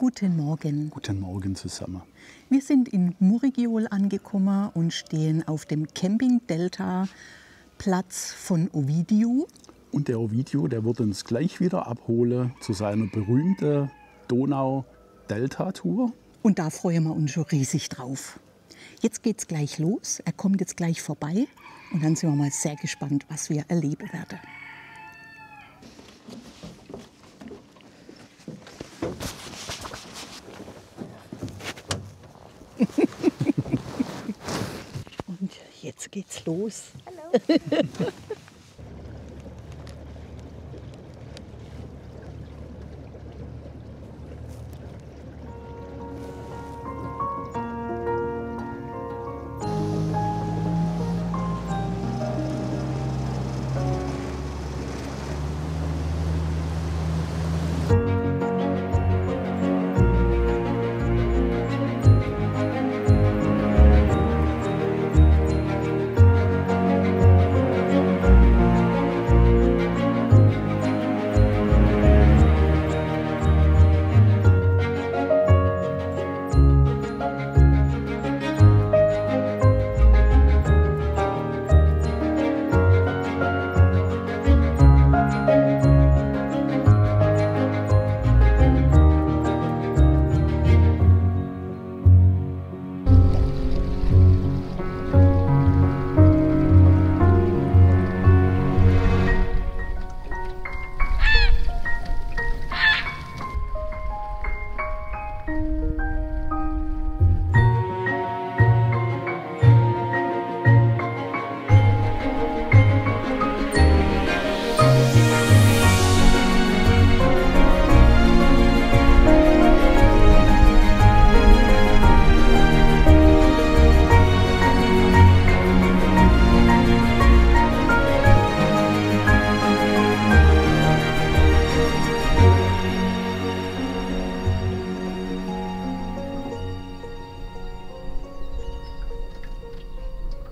Guten Morgen. Guten Morgen zusammen. Wir sind in Murigiol angekommen und stehen auf dem Camping-Delta-Platz von Ovidiu. Und der Ovidiu, der wird uns gleich wieder abholen zu seiner berühmten Donau-Delta-Tour. Und da freuen wir uns schon riesig drauf. Jetzt geht's gleich los. Er kommt jetzt gleich vorbei. Und dann sind wir mal sehr gespannt, was wir erleben werden. Und jetzt geht's los. Hallo.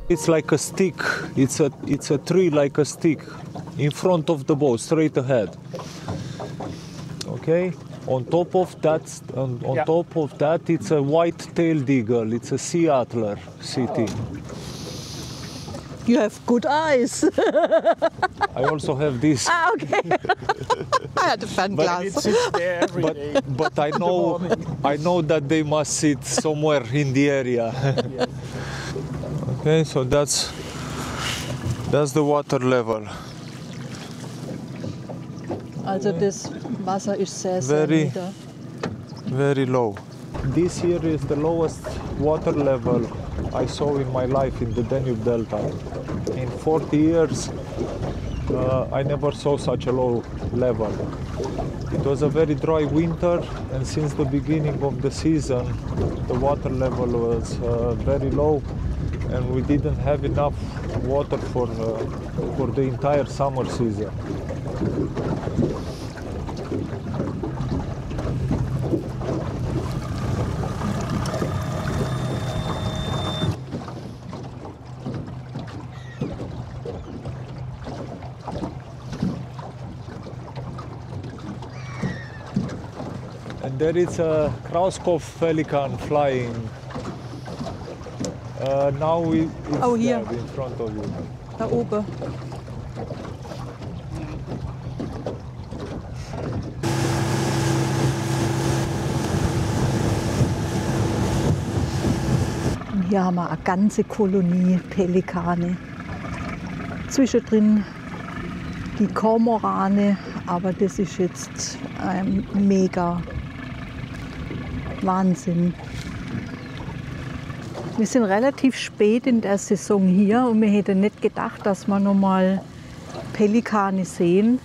It's like a stick. It's a tree like a stick in front of the boat, straight ahead. Okay. On top of that, it's a white-tailed eagle. It's a sea otter city. You have good eyes. I also have this. Ah, okay. I had a fan glass. It sits there every day. But I know that they must sit somewhere in the area. Yes. Okay, so that's the water level. Also das Wasser ist sehr, sehr nieder. Very low. This here is the lowest water level I saw in my life in the Danube Delta. In 40 years, I never saw such a low level. It was a very dry winter, and since the beginning of the season, the water level was very low, and we didn't have enough water for the entire summer season. And there is a Krauskopf pelican flying. Now it's hier. there in front of you. Da oben. Und hier haben wir eine ganze Kolonie Pelikane. Zwischendrin die Kormorane, aber das ist jetzt ein mega Wahnsinn. Wir sind relativ spät in der Saison hier und wir hätten nicht gedacht, dass wir noch mal Pelikane sehen.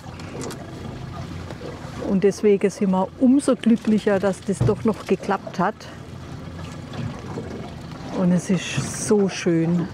Und deswegen sind wir umso glücklicher, dass das doch noch geklappt hat. Und es ist so schön.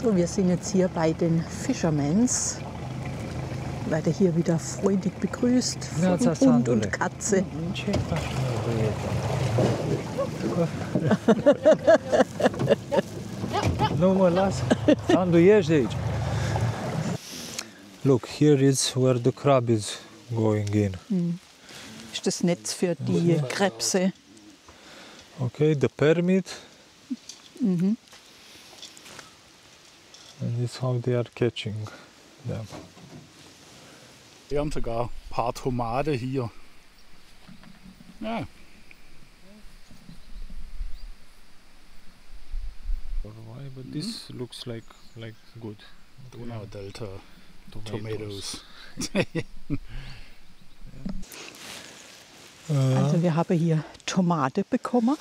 So, wir sind jetzt hier bei den Fishermans. Werde hier wieder freundlich begrüßt von Hund und Katze. Look, here is where the crab is going in. Ist das Netz für die Krebse. Okay, the permit. And this is how they are catching them. Wir haben sogar ein paar Tomaten hier. Ja. Why? But this looks like good. Donau-Delta Tomatoes. Also wir haben hier Tomate bekommen.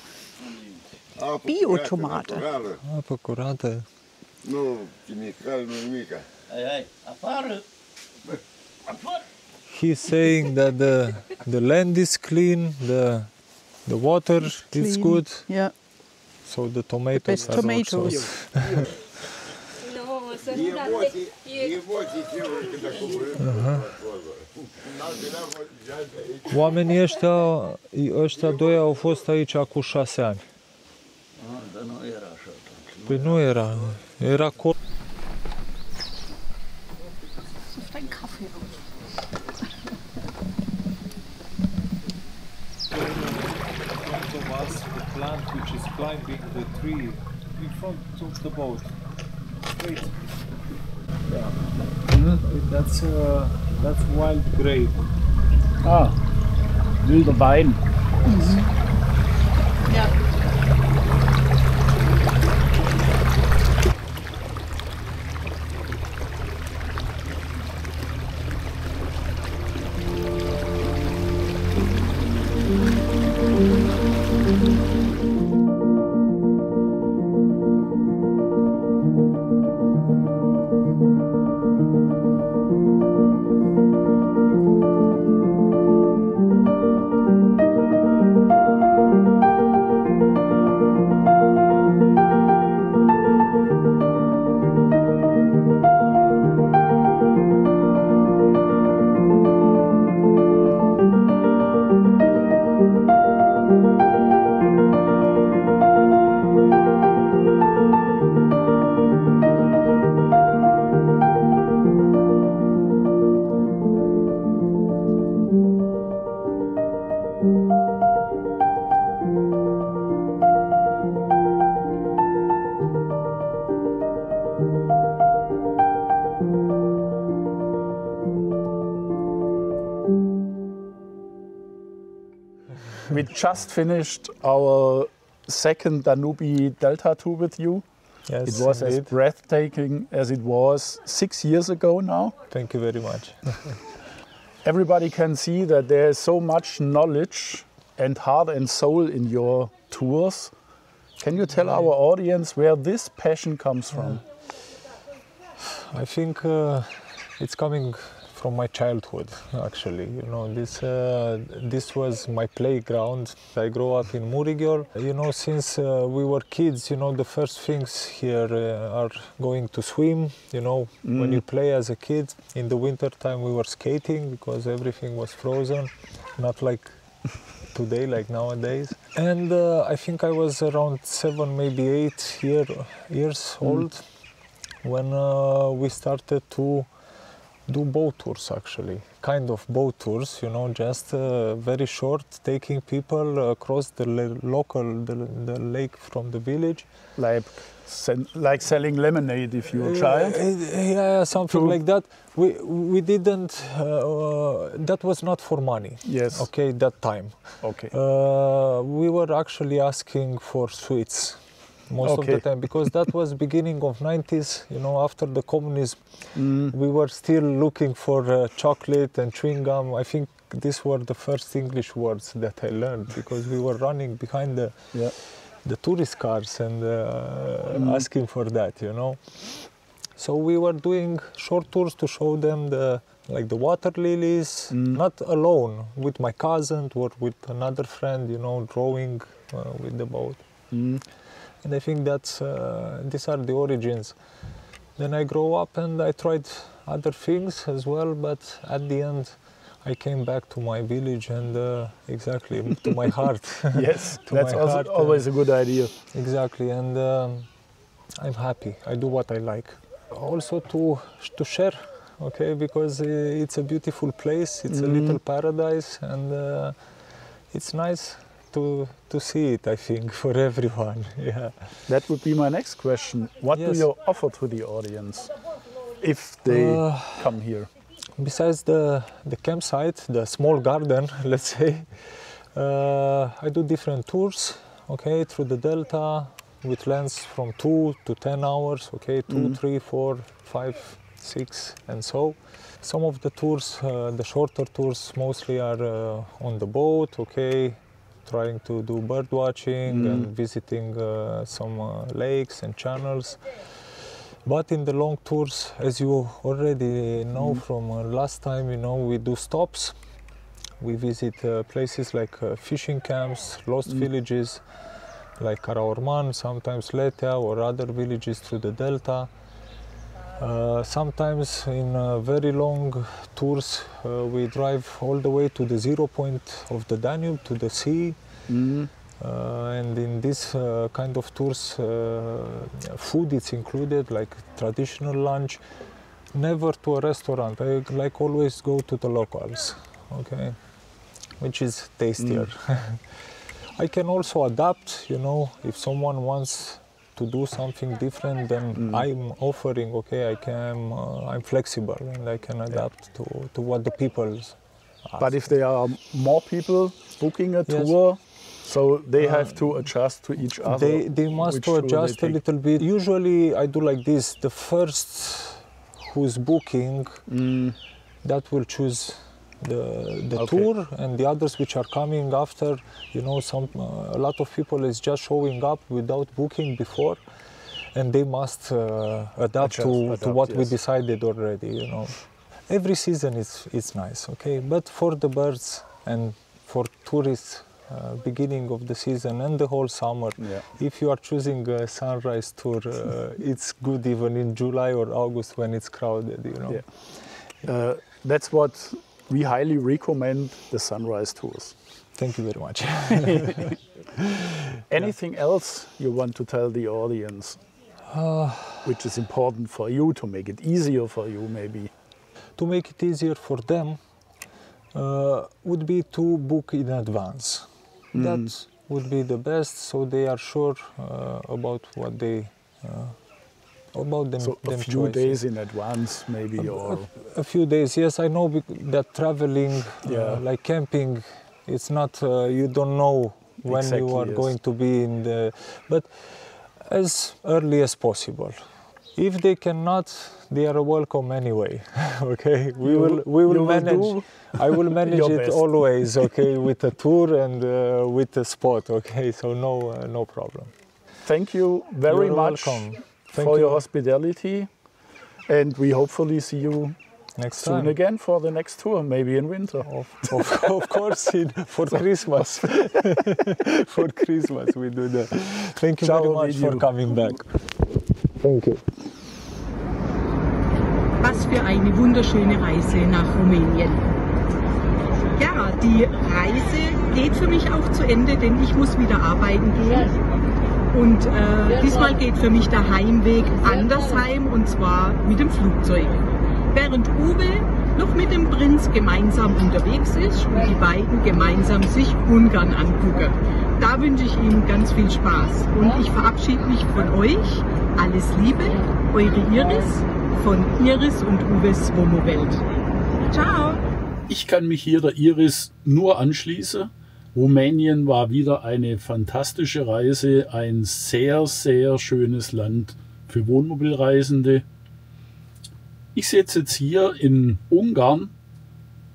Bio-Tomate. Curată. Nu, chimical, nu nimica. He's saying that the land is clean, the water is good, Ja. so the tomatoes best are tomatoes. also. Oamenii ăștia doi au fost aici cu 6 ani. Dar nu era așa. Păi nu era, era acolo. Such deinen Kaffee aus. The plant which is climbing the tree in front of the boat. Wait. Yeah. That's wild grape. Ah, wilder Wein. Ja. We just finished our second Danube-Delta tour with you. Yes, It was as indeed. breathtaking as it was 6 years ago now. Thank you very much. Everybody can see that there is so much knowledge and heart and soul in your tours. Can you tell our audience where this passion comes from? I think it's coming from my childhood, actually. You know, this was my playground. I grew up in Murigiol. You know, since we were kids, you know, the first things here are going to swim. You know, when you play as a kid, in the winter time we were skating because everything was frozen, not like today, like nowadays. And I think I was around 7, maybe 8 years old when we started to do boat tours, actually, kind of boat tours, you know, just very short, taking people across the lake from the village. Like selling lemonade if you're a child? Yeah, something like that. We didn't, that was not for money. Yes. Okay, that time. Okay. We were actually asking for sweets most of the time, because that was beginning of 90s, you know, after the communism. We were still looking for chocolate and chewing gum. I think these were the first English words that I learned, because we were running behind the tourist cars and asking for that, you know. So we were doing short tours to show them the water lilies, not alone, with my cousin or with another friend, you know, drawing with the boat. And I think that's these are the origins Then I grew up and I tried other things as well, but at the end I came back to my village and exactly to my heart. Yes, To that's my also heart, always a good idea. Exactly, and I'm happy. I do what I like. Also to share, okay, because it's a beautiful place. It's a little paradise, and it's nice to see it, I think, for everyone. Yeah. That would be my next question. What do Yes. you offer to the audience if they come here? Besides the campsite, the small garden, let's say, I do different tours, okay, through the delta with lengths from 2 to 10 hours, okay, 2, 3, 4, 5, 6, and so. Some of the tours, the shorter tours, mostly are on the boat, okay, trying to do bird watching and visiting some lakes and channels. But in the long tours, as you already know from last time, you know, we do stops. We visit places like fishing camps, lost villages, like Karaorman, sometimes Letea or other villages through the delta. Sometimes in very long tours, we drive all the way to the 0 point of the Danube, to the sea. And in this kind of tours, food is included, like traditional lunch. Never to a restaurant. I like always go to the locals, okay, which is tastier. I can also adapt, you know, if someone wants to do something different, then I'm offering, okay, I'm flexible and I can adapt to what the people ask. But if there are more people booking a tour, so they have to adjust to each other. They must which tour adjust they a take. little bit. Usually I do like this. The first who's booking, that will choose the tour, and the others which are coming after, you know, a lot of people is just showing up without booking before, and they must adapt to what we decided already, you know. Every season it's nice, okay, but for the birds and for tourists, beginning of the season and the whole summer, if you are choosing a sunrise tour, it's good even in July or August when it's crowded, you know. That's what we highly recommend, the sunrise tours. Thank you very much. Anything else you want to tell the audience, which is important for you, to make it easier for you maybe? To make it easier for them would be to book in advance. That would be the best, so they are sure about what they about them. So a few days in advance, maybe, or a few days. Yes, I know that traveling, like camping, it's not. You don't know when you are going to be in the. But as early as possible. If they cannot, they are welcome anyway. Okay, we will manage. I will manage it always. Okay, with a tour and with a spot. Okay, so no problem. Thank you very much for your hospitality, and we hopefully see you next soon time again for the next tour, maybe in winter. Of course, for Christmas. For Christmas we do that. Thank you very much for coming back. Thank you. Was für eine wunderschöne Reise nach Rumänien. Ja, die Reise geht für mich auch zu Ende, denn ich muss wieder arbeiten gehen. Und diesmal geht für mich der Heimweg anders heim, und zwar mit dem Flugzeug. Während Uwe noch mit dem Prinz gemeinsam unterwegs ist und die beiden gemeinsam sich Ungarn angucken. Da wünsche ich Ihnen ganz viel Spaß. Und ich verabschiede mich von euch. Alles Liebe, eure Iris von Iris und Uwes Wohnmobil. Ciao! Ich kann mich hier der Iris nur anschließen. Rumänien war wieder eine fantastische Reise, ein sehr, sehr schönes Land für Wohnmobilreisende. Ich sitze jetzt hier in Ungarn,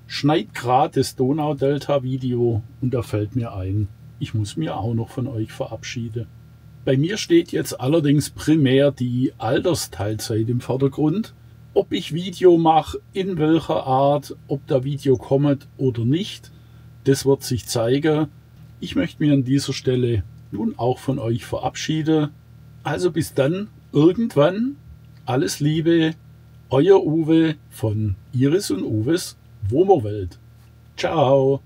schneide gerade das Donaudelta-Video und da fällt mir ein, ich muss mir auch noch von euch verabschieden. Bei mir steht jetzt allerdings primär die Altersteilzeit im Vordergrund. Ob ich Video mache, in welcher Art, ob da Video kommt oder nicht, das wird sich zeigen. Ich möchte mich an dieser Stelle nun auch von euch verabschieden. Also bis dann, irgendwann, Alles Liebe, euer Uwe von Iris und Uwes Wohnmobil. Ciao!